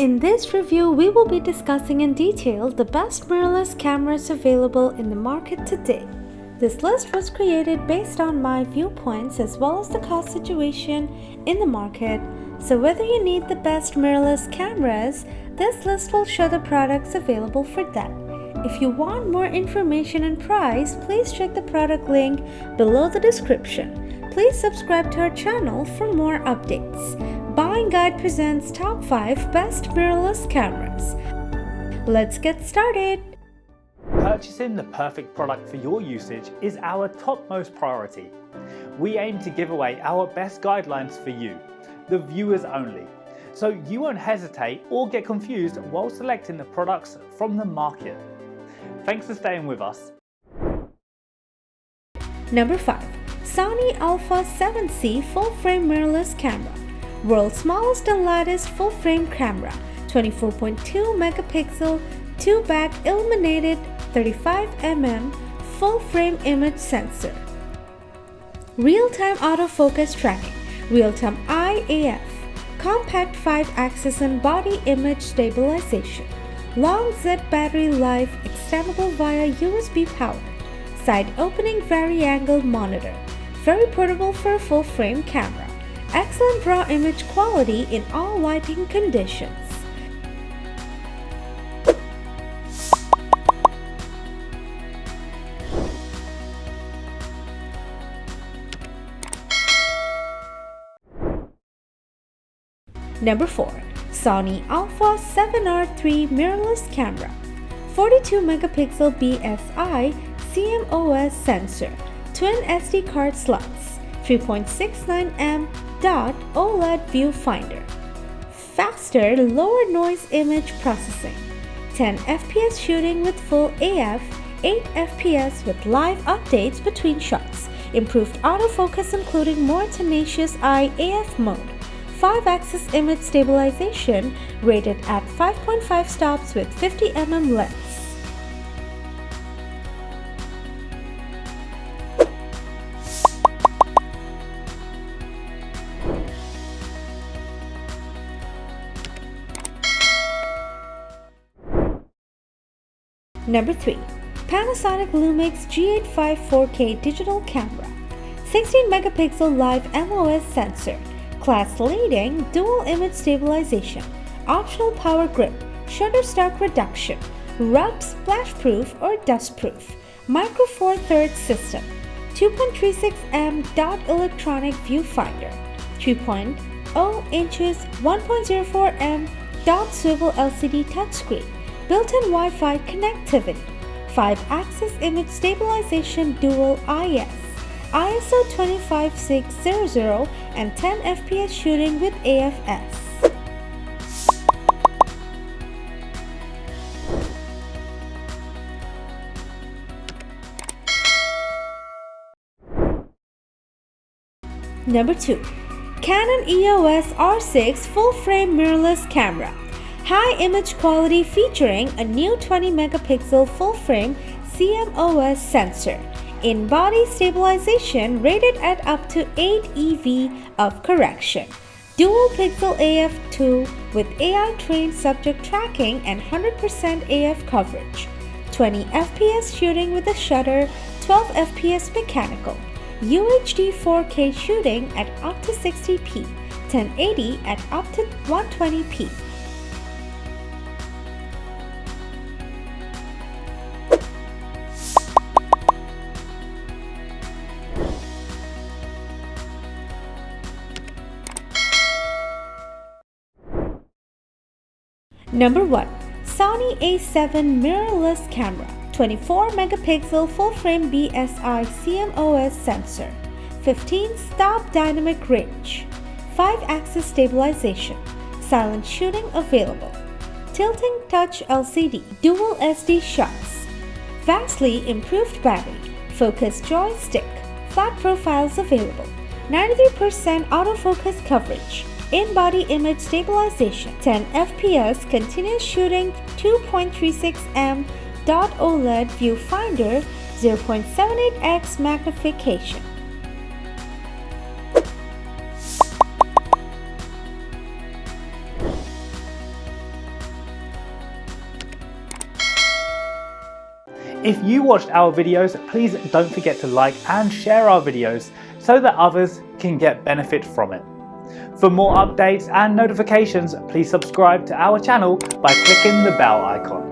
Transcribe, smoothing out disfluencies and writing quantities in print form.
In this review, we will be discussing in detail the best mirrorless cameras available in the market today. This list was created based on my viewpoints as well as the cost situation in the market. So whether you need the best mirrorless cameras, this list will show the products available for that. If you want more information and price, please check the product link below the description. Please subscribe to our channel for more updates. Buying Guide presents Top 5 Best Mirrorless Cameras. Let's get started! Purchasing the perfect product for your usage is our topmost priority. We aim to give away our best guidelines for you, the viewers only, so you won't hesitate or get confused while selecting the products from the market. Thanks for staying with us. Number 5. Sony Alpha 7C Full-Frame Mirrorless Camera. World's smallest and lightest full-frame camera, 24.2 megapixel, 2-back illuminated 35mm full-frame image sensor. Real-time autofocus tracking, real-time eye AF, compact 5-axis and body image stabilization, long Z battery life extendable via USB power, side opening vari-angle monitor, very portable for a full-frame camera. Excellent raw image quality in all lighting conditions. Number 4. Sony Alpha 7R3 Mirrorless Camera. 42 megapixel BSI CMOS sensor, twin SD card slots, 3.69mm OLED viewfinder, faster, lower noise image processing, 10 FPS shooting with full AF, 8 FPS with live updates between shots, improved autofocus including more tenacious eye AF mode, 5-axis image stabilization rated at 5.5 stops with 50mm lens. Number 3. Panasonic Lumix G85 4K Digital Camera. 16 megapixel live MOS sensor, class-leading dual image stabilization, optional power grip, shutter stock reduction, rub splash-proof or dust-proof, micro four thirds system, 2.36mm dot electronic viewfinder, 3.0 inches 1.04mm dot swivel LCD touchscreen, built-in Wi-Fi connectivity, 5-axis image stabilization dual IS, ISO 25600 and 10 FPS shooting with AFS. Number 2. Canon EOS R6 Full-Frame Mirrorless Camera. High image quality featuring a new 20 megapixel full-frame CMOS sensor. In-body stabilization rated at up to 8 EV of correction. Dual pixel AF2 with AI-trained subject tracking and 100% AF coverage. 20 FPS shooting with a shutter, 12 FPS mechanical. UHD 4K shooting at up to 60p, 1080 at up to 120p. Number 1. Sony A7 Mirrorless Camera. 24 megapixel full-frame BSI CMOS sensor, 15 stop dynamic range, 5-axis stabilization, silent shooting available, tilting touch LCD, dual SD shots, vastly improved battery, focus joystick, flat profiles available, 93% autofocus coverage, in-body image stabilization, 10 FPS continuous shooting, 2.36mm dot OLED viewfinder, 0.78x magnification. If you watched our videos, please don't forget to like and share our videos so that others can get benefit from it. For more updates and notifications, please subscribe to our channel by clicking the bell icon.